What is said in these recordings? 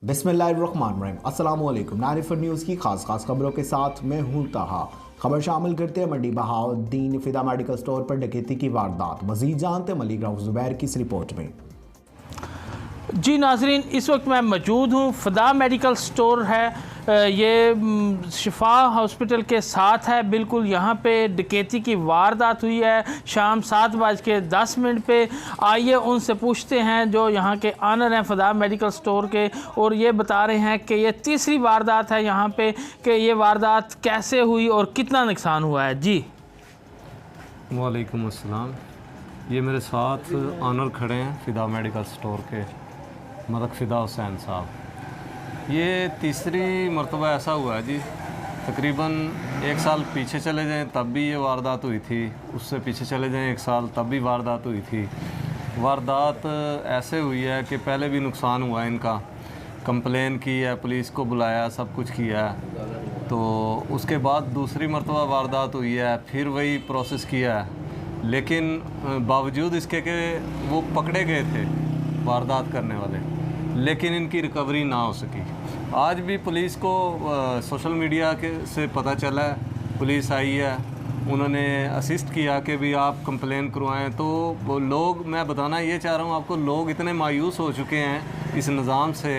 बिस्मिल्लाहिर्रहमानिर्रहीम। अस्सलाम वालेकुम। 94 न्यूज़ की खास खबरों के साथ मैं हूं ताहा। खबर शामिल करते हैं मंडी बहाउद्दीन फिदा मेडिकल स्टोर पर डकैती की वारदात। मजीद जानते मलिक राउफ जुबैर की इस रिपोर्ट में। जी नाजरीन, इस वक्त मैं मौजूद हूँ फिदा मेडिकल स्टोर है, ये शिफा हॉस्पिटल के साथ है बिल्कुल। यहाँ पे डकैती की वारदात हुई है शाम 7:10 पे। आइए उनसे पूछते हैं जो यहाँ के ऑनर हैं फिदा मेडिकल स्टोर के, और ये बता रहे हैं कि ये तीसरी वारदात है यहाँ पे, कि ये वारदात कैसे हुई और कितना नुकसान हुआ है। जी वालेकुम अस्सलाम। ये मेरे साथ ऑनर खड़े हैं फिदा मेडिकल स्टोर के, मलक फिदा हुसैन साहब। ये तीसरी मरतबा ऐसा हुआ है जी। तकरीबन 1 साल पीछे चले जाएं तब भी ये वारदात हुई थी, उससे पीछे चले जाएं 1 साल तब भी वारदात हुई थी। वारदात ऐसे हुई है कि पहले भी नुकसान हुआ है इनका, कंप्लेन की है, पुलिस को बुलाया, सब कुछ किया है। तो उसके बाद दूसरी मरतबा वारदात हुई है, फिर वही प्रोसेस किया है। लेकिन बावजूद इसके कि वो पकड़े गए थे वारदात करने वाले, लेकिन इनकी रिकवरी ना हो सकी। आज भी पुलिस को सोशल मीडिया के से पता चला है, पुलिस आई है, उन्होंने असिस्ट किया कि भी आप कंप्लेन करवाएं। तो वो लोग, मैं बताना ये चाह रहा हूँ आपको, लोग इतने मायूस हो चुके हैं इस निज़ाम से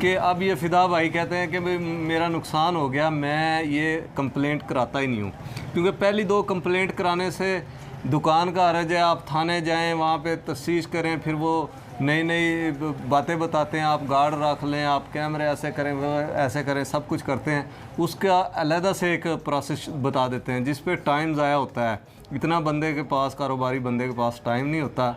कि अब ये फिदा भाई कहते हैं कि भाई मेरा नुकसान हो गया, मैं ये कंप्लेंट कराता ही नहीं हूँ। क्योंकि पहली 2 कंप्लेंट कराने से दुकान का हर्ज है, आप थाने जाएं, वहाँ पे तफ्तीश करें, फिर वो नई नई बातें बताते हैं, आप गार्ड रख लें, आप कैमरे ऐसे करें, ऐसे करें, सब कुछ करते हैं। उसका अलहदा से एक प्रोसेस बता देते हैं जिस पे टाइम ज़ाया होता है। इतना बंदे के पास, कारोबारी बंदे के पास टाइम नहीं होता।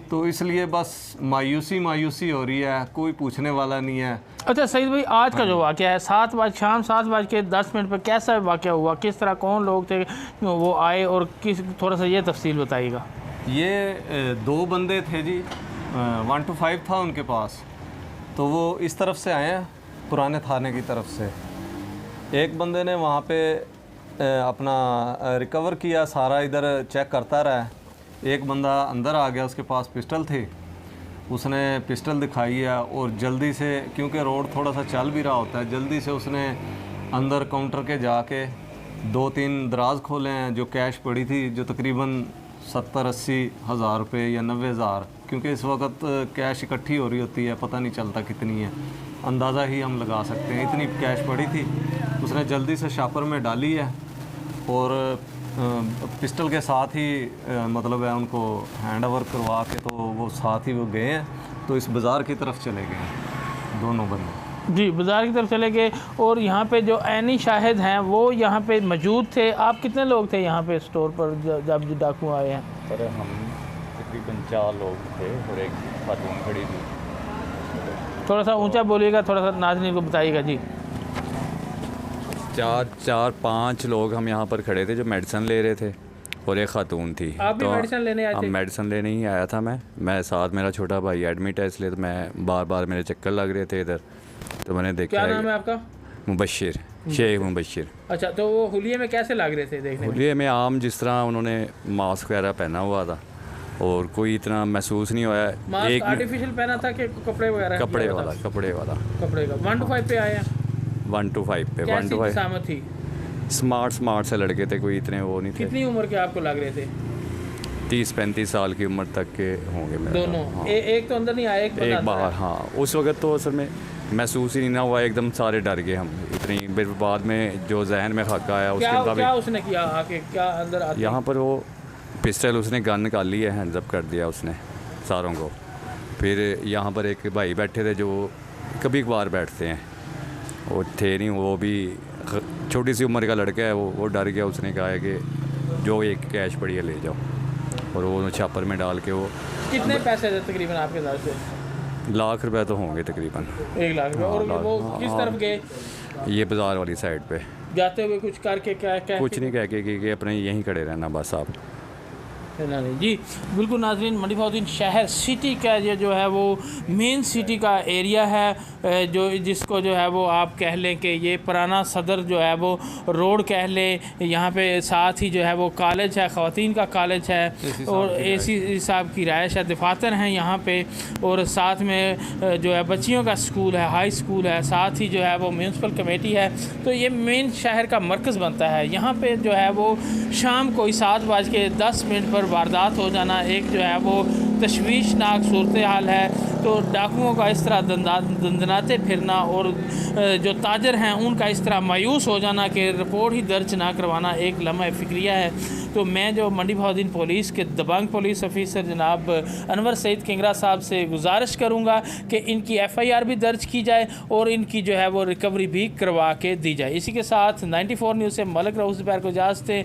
तो इसलिए बस मायूसी हो रही है, कोई पूछने वाला नहीं है। अच्छा सईद भाई, आज का जो वाक़या है शाम 7:10 पर कैसा वाक़या हुआ, किस तरह, कौन लोग थे वो आए, और किस, थोड़ा सा ये तफसील बताइएगा। ये 2 बंदे थे जी, 1 to 5 था उनके पास। तो वो इस तरफ से आए हैं, पुराने थाने की तरफ से। एक बंदे ने वहाँ पे अपना रिकवर किया, सारा इधर चेक करता रहा। एक बंदा अंदर आ गया, उसके पास पिस्टल थी, उसने पिस्टल दिखाई है, और जल्दी से, क्योंकि रोड थोड़ा सा चल भी रहा होता है, जल्दी से उसने अंदर काउंटर के जाके 2-3 दराज खोले हैं जो कैश पड़ी थी, जो तकरीबन 70-80 हज़ार रुपये या 90 हज़ार, क्योंकि इस वक्त कैश इकट्ठी हो रही होती है, पता नहीं चलता कितनी है, अंदाज़ा ही हम लगा सकते हैं, इतनी कैश पड़ी थी। उसने जल्दी से शॉपर में डाली है, और पिस्टल के साथ ही मतलब है उनको हैंड ओवर करवा के, तो वो साथ ही वो गए हैं। तो इस बाज़ार की तरफ चले गए हैं दोनों बंदे। जी, बाज़ार की तरफ चले गए। और यहाँ पे जो ऐनी शाहिद हैं वो यहाँ पे मौजूद थे। आप कितने लोग थे यहाँ पे स्टोर पर जब डाकू आए हैं? सर हम तकरीबन 4 लोग थे और एक खातून खड़ी थी। थोड़ा सा ऊंचा बोलिएगा, थोड़ा सा नाज़रीन को बताइएगा। जी, 4-5 लोग हम यहाँ पर खड़े थे जो मेडिसिन ले रहे थे, और एक खातून थी। आप भी मेडिसिन लेने आए थे? हम मेडिसिन लेने ही आया था मैं साथ, मेरा छोटा भाई एडमिट है, इसलिए तो मैं बार मेरे चक्कर लग रहे थे इधर। तो मैंने देखा। क्या नाम है आपका? मुबशिर, शेख मुबशिर। अच्छा, तो वो हुलिये में कैसे लग रहे थे देखने में? हुलिये में आम, जिस तरह उन्होंने मास्क वगैरह पहना हुआ था, और कोई इतना महसूस नहीं हुआ। मास्क आर्टिफिशियल पहना था कि कपड़े वगैरह? कपड़े वाला। कपड़े का। 1 to 5 पे आए हैं? 1 to 5 पे। 1 to 5 थी। स्मार्ट से लड़के थे, कोई इतने वो नहीं थे। कितनी उम्र के आपको लग रहे थे? 30-35 साल की उम्र तक के होंगे मेरे दोनों। हाँ। एक तो अंदर नहीं आया, एक बाहर। हाँ, उस वक्त तो असल में महसूस ही नहीं ना हुआ, एकदम सारे डर गए हम इतनी। फिर बाद में जो जहन में खक्का आया उसके मुताबिक क्या उसने किया आके, क्या अंदर आके? यहाँ पर वो पिस्टल उसने गन निकाली है, हैंड्स अप कर दिया उसने सारों को। फिर यहाँ पर एक भाई बैठे थे जो कभी कभार बैठते हैं, वो थे नहीं, वो भी छोटी सी उम्र का लड़का है, वो डर गया। उसने कहा है कि जो एक कैश पड़ी है ले जाओ, और वो छापर में डाल के वो। कितने पैसे थे तकरीबन आपके साथ से? लाख रुपए तो होंगे तकरीबन। 1 लाख रुपए। और वो किस तरफ गए? ये बाज़ार वाली साइड पे जाते हुए कुछ करके? क्या कुछ नहीं कह के कि अपने यहीं खड़े रहना बस आप। जी बिल्कुल नाज़रीन, मंडी बहाउद्दीन शहर सिटी का ये जो है वो मेन सिटी का एरिया है, जो जिसको जो है वो आप कह लें कि ये पुराना सदर जो है वो रोड कह लें। यहाँ पे साथ ही जो है वो कॉलेज है, ख़वातीन का कॉलेज है और एसी साहब की रिहाइश है, दफातर हैं यहाँ पे, और साथ में जो है बच्चियों का स्कूल है, हाई स्कूल है, साथ ही जो है वो म्यूनसिपल कमेटी है। तो ये मेन शहर का मरकज़ बनता है। यहाँ पे जो है वो शाम को 7:10 पर वारदात हो जाना एक जो है वो तशवीशनाक सूरत हाल है। तो डाकुओं का इस तरह दंदनाते फिरना और जो ताजर हैं उनका इस तरह मायूस हो जाना कि रिपोर्ट ही दर्ज ना करवाना एक लम्हा फ़िक्रिया है। तो मैं जो मंडी बहाउद्दीन पुलिस के दबंग पुलिस ऑफिसर जनाब अनवर सईद किंगरा साहब से गुजारिश करूँगा कि इनकी FIR भी दर्ज की जाए और इनकी जो है वो रिकवरी भी करवा के दी जाए। इसी के साथ 94 न्यूज़ से मलिक रऊफ ज़ुबैर को इजाज़त दें।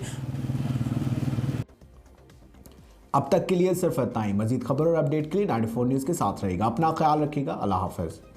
अब तक के लिए सिर्फ इतना ही। मजीद खबर और अपडेट के लिए 94 न्यूज़ के साथ रहेगा। अपना ख्याल रखिएगा। अल्लाह हाफ़िज़।